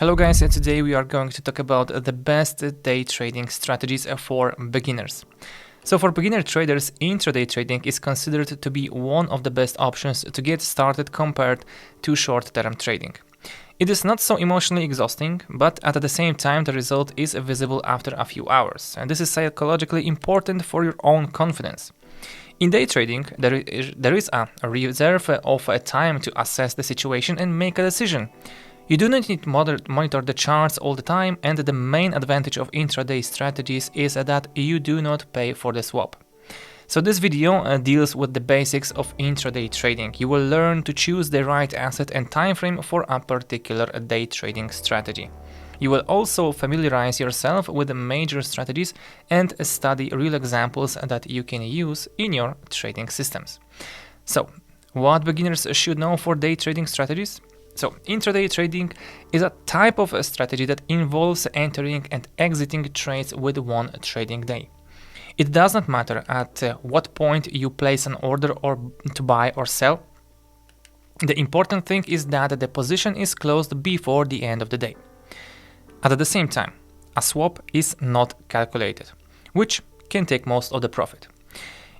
Hello guys, and today we are going to talk about the best day trading strategies for beginners. So for beginner traders, intraday trading is considered to be one of the best options to get started compared to short-term trading. It is not so emotionally exhausting, but at the same time the result is visible after a few hours, and this is psychologically important for your own confidence. In day trading, there is a reserve of time to assess the situation and make a decision. You do not need to monitor the charts all the time, and the main advantage of intraday strategies is that you do not pay for the swap. So this video deals with the basics of intraday trading. You will learn to choose the right asset and time frame for a particular day trading strategy. You will also familiarize yourself with the major strategies and study real examples that you can use in your trading systems. So, what beginners should know for day trading strategies? So, intraday trading is a type of a strategy that involves entering and exiting trades with one trading day. It does not matter at what point you place an order or to buy or sell. The important thing is that the position is closed before the end of the day. At the same time, a swap is not calculated, which can take most of the profit.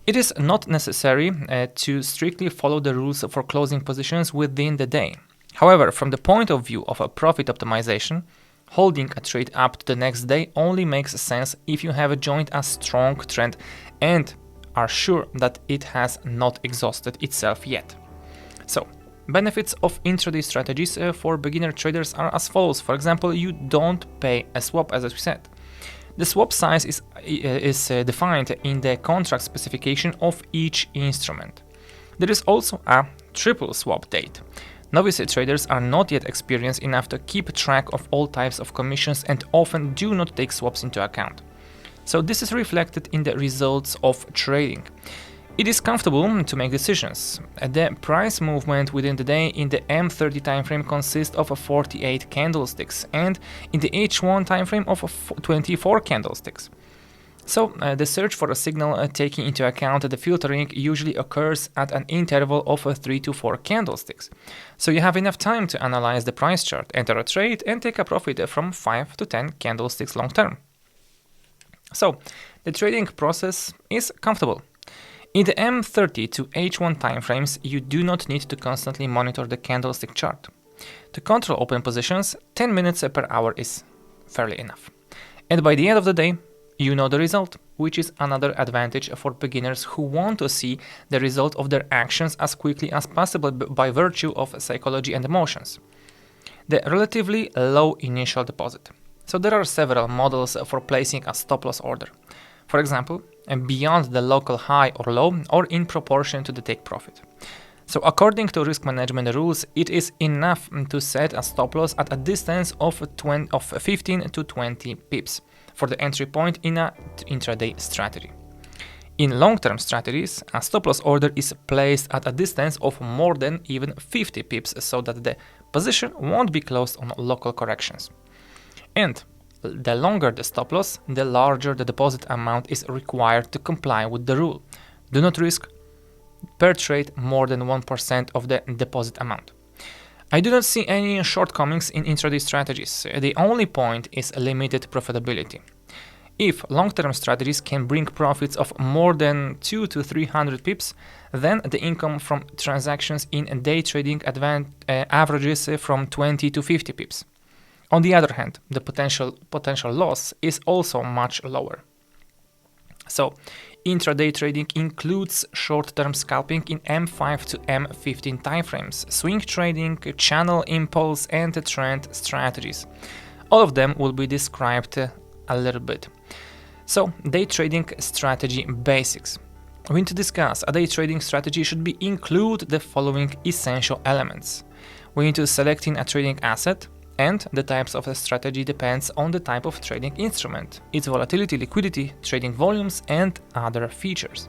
It is not necessary to strictly follow the rules for closing positions within the day. However, from the point of view of a profit optimization, holding a trade up to the next day only makes sense if you have joined a strong trend and are sure that it has not exhausted itself yet. So, benefits of intraday strategies for beginner traders are as follows. For example, you don't pay a swap, as we said. The swap size is defined in the contract specification of each instrument. There is also a triple swap date. Novice traders are not yet experienced enough to keep track of all types of commissions and often do not take swaps into account. So this is reflected in the results of trading. It is comfortable to make decisions. The price movement within the day in the M30 timeframe consists of 48 candlesticks and in the H1 timeframe of 24 candlesticks. So the search for a signal taking into account the filtering usually occurs at an interval of 3 to 4 candlesticks. So you have enough time to analyze the price chart, enter a trade and take a profit from 5 to 10 candlesticks long term. So the trading process is comfortable. In the M30 to H1 timeframes, you do not need to constantly monitor the candlestick chart. To control open positions, 10 minutes per hour is fairly enough. And by the end of the day, you know the result, which is another advantage for beginners who want to see the result of their actions as quickly as possible by virtue of psychology and emotions. The relatively low initial deposit. So there are several models for placing a stop-loss order. For example, beyond the local high or low or in proportion to the take profit. So according to risk management rules, it is enough to set a stop-loss at a distance of 15 to 20 pips for the entry point in an intraday strategy. In long-term strategies, a stop-loss order is placed at a distance of more than even 50 pips so that the position won't be closed on local corrections. And the longer the stop-loss, the larger the deposit amount is required to comply with the rule. Do not risk per trade more than 1% of the deposit amount. I do not see any shortcomings in intraday strategies. The only point is limited profitability. If long-term strategies can bring profits of more than 2 to 300 pips, then the income from transactions in day trading averages from 20 to 50 pips. On the other hand, the potential loss is also much lower. So, intraday trading includes short-term scalping in M5 to M15 timeframes, swing trading, channel impulse, and trend strategies. All of them will be described a little bit. So, day trading strategy basics. We need to discuss a day trading strategy should include the following essential elements. We need to select a trading asset, and the types of a strategy depends on the type of trading instrument, its volatility, liquidity, trading volumes, and other features.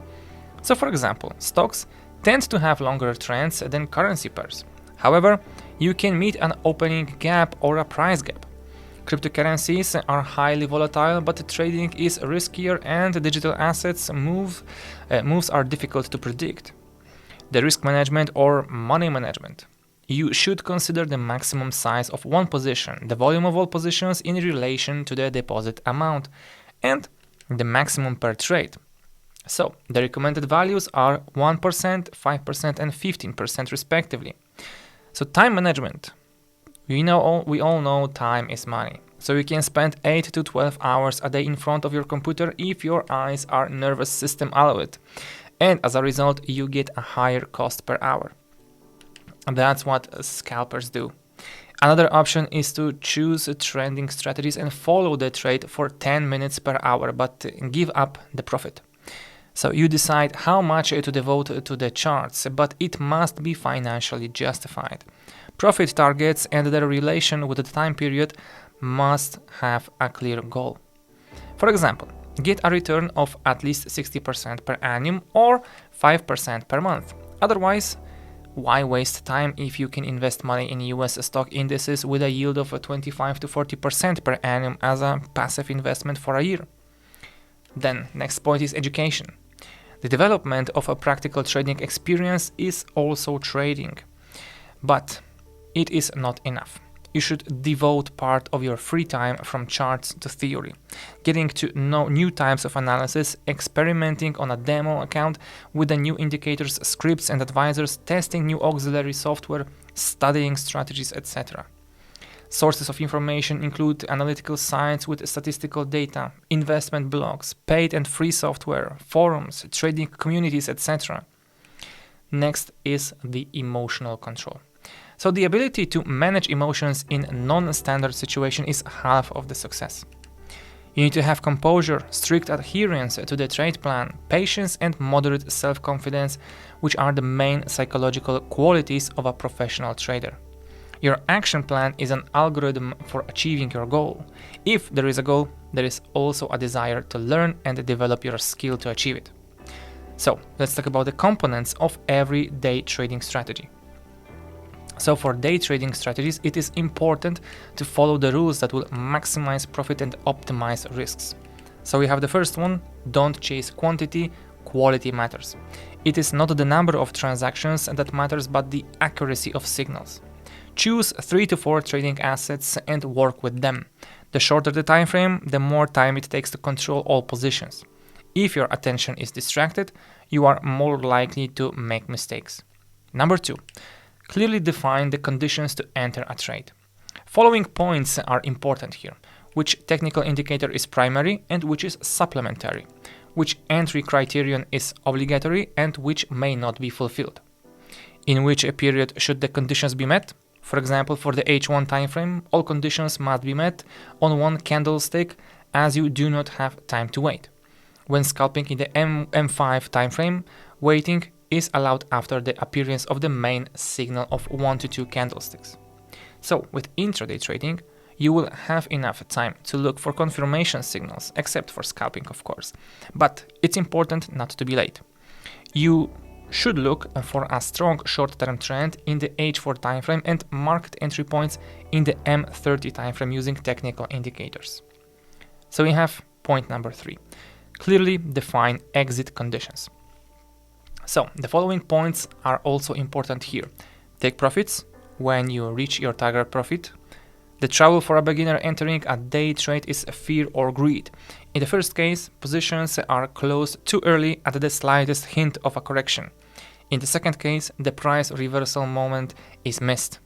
So for example, stocks tend to have longer trends than currency pairs. However, you can meet an opening gap or a price gap. Cryptocurrencies are highly volatile, but trading is riskier and digital assets moves are difficult to predict. The risk management or money management. you should consider the maximum size of one position, the volume of all positions in relation to the deposit amount, and the maximum per trade. So, the recommended values are 1%, 5%, and 15% respectively. So, time management. We all know time is money. So you can spend 8 to 12 hours a day in front of your computer if your eyes or nervous system allow it. And as a result, you get a higher cost per hour. And that's what scalpers do. Another option is to choose trending strategies and follow the trade for 10 minutes per hour, but give up the profit. So you decide how much to devote to the charts, but it must be financially justified. Profit targets and their relation with the time period must have a clear goal. For example, get a return of at least 60% per annum or 5% per month. Otherwise, why waste time if you can invest money in US stock indices with a yield of 25 to 40% per annum as a passive investment for a year? Then, next point is education. The development of a practical trading experience is also trading. But it is not enough. You should devote part of your free time from charts to theory, getting to know new types of analysis, experimenting on a demo account with the new indicators, scripts and advisors, testing new auxiliary software, studying strategies, etc. Sources of information include analytical sites with statistical data, investment blogs, paid and free software, forums, trading communities, etc. Next is the emotional control. So the ability to manage emotions in non-standard situation is half of the success. You need to have composure, strict adherence to the trade plan, patience and moderate self-confidence, which are the main psychological qualities of a professional trader. Your action plan is an algorithm for achieving your goal. If there is a goal, there is also a desire to learn and develop your skill to achieve it. So let's talk about the components of every day trading strategy. So for day trading strategies, it is important to follow the rules that will maximize profit and optimize risks. So we have the first one: don't chase quantity, quality matters. It is not the number of transactions that matters, but the accuracy of signals. Choose 3 to 4 trading assets and work with them. The shorter the time frame, the more time it takes to control all positions. If your attention is distracted, you are more likely to make mistakes. Number 2. Clearly define the conditions to enter a trade. Following points are important here: which technical indicator is primary and which is supplementary, which entry criterion is obligatory and which may not be fulfilled, in which period should the conditions be met. For example, for the H1 timeframe, all conditions must be met on one candlestick, as you do not have time to wait. When scalping in the M5 timeframe, waiting is allowed after the appearance of the main signal of 1 to 2 candlesticks. So, with intraday trading, you will have enough time to look for confirmation signals, except for scalping, of course. But it's important not to be late. You should look for a strong short-term trend in the H4 timeframe and marked entry points in the M30 timeframe using technical indicators. So we have point number 3. Clearly define exit conditions. So the following points are also important here. Take profits when you reach your target profit. The trouble for a beginner entering a day trade is fear or greed. In the first case, positions are closed too early at the slightest hint of a correction. In the second case, the price reversal moment is missed.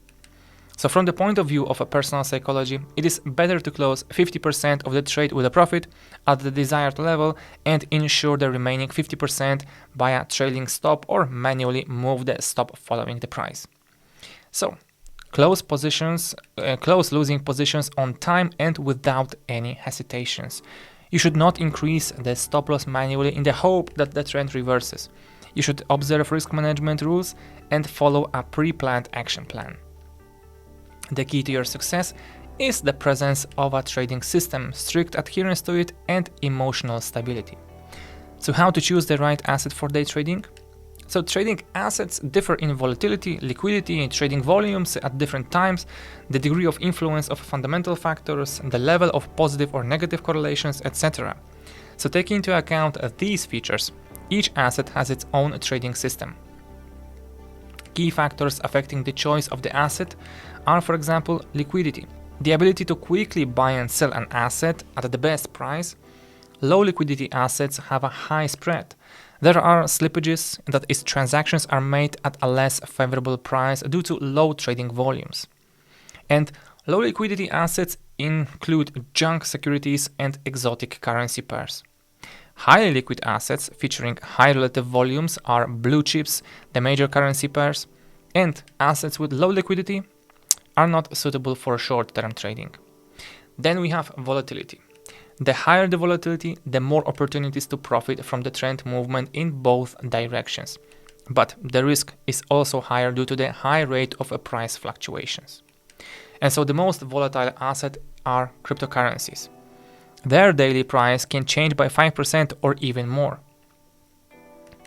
So from the point of view of a personal psychology, it is better to close 50% of the trade with a profit at the desired level and ensure the remaining 50% by a trailing stop or manually move the stop following the price. So close losing positions on time and without any hesitations. You should not increase the stop loss manually in the hope that the trend reverses. You should observe risk management rules and follow a pre-planned action plan. The key to your success is the presence of a trading system, strict adherence to it, and emotional stability. So how to choose the right asset for day trading? So trading assets differ in volatility, liquidity, and trading volumes at different times, the degree of influence of fundamental factors, the level of positive or negative correlations, etc. So taking into account these features, each asset has its own trading system. Key factors affecting the choice of the asset are, for example, liquidity, the ability to quickly buy and sell an asset at the best price. Low liquidity assets have a high spread. There are slippages, that is, transactions are made at a less favorable price due to low trading volumes. And low liquidity assets include junk securities and exotic currency pairs. Highly liquid assets featuring high relative volumes are blue chips, the major currency pairs, and assets with low liquidity are not suitable for short-term trading. Then we have volatility. The higher the volatility, the more opportunities to profit from the trend movement in both directions. But the risk is also higher due to the high rate of price fluctuations. And so the most volatile asset are cryptocurrencies. Their daily price can change by 5% or even more.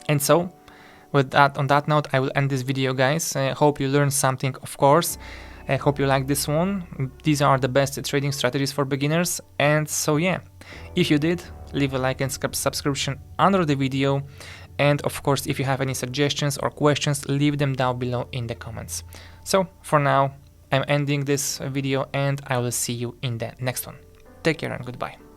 And so, on that note, I will end this video, guys. I hope you learned something, of course. I hope you like this one. These are the best trading strategies for beginners. And so yeah, if you did, leave a like and subscription under the video. And of course, if you have any suggestions or questions, leave them down below in the comments. So for now, I'm ending this video and I will see you in the next one. Take care and goodbye.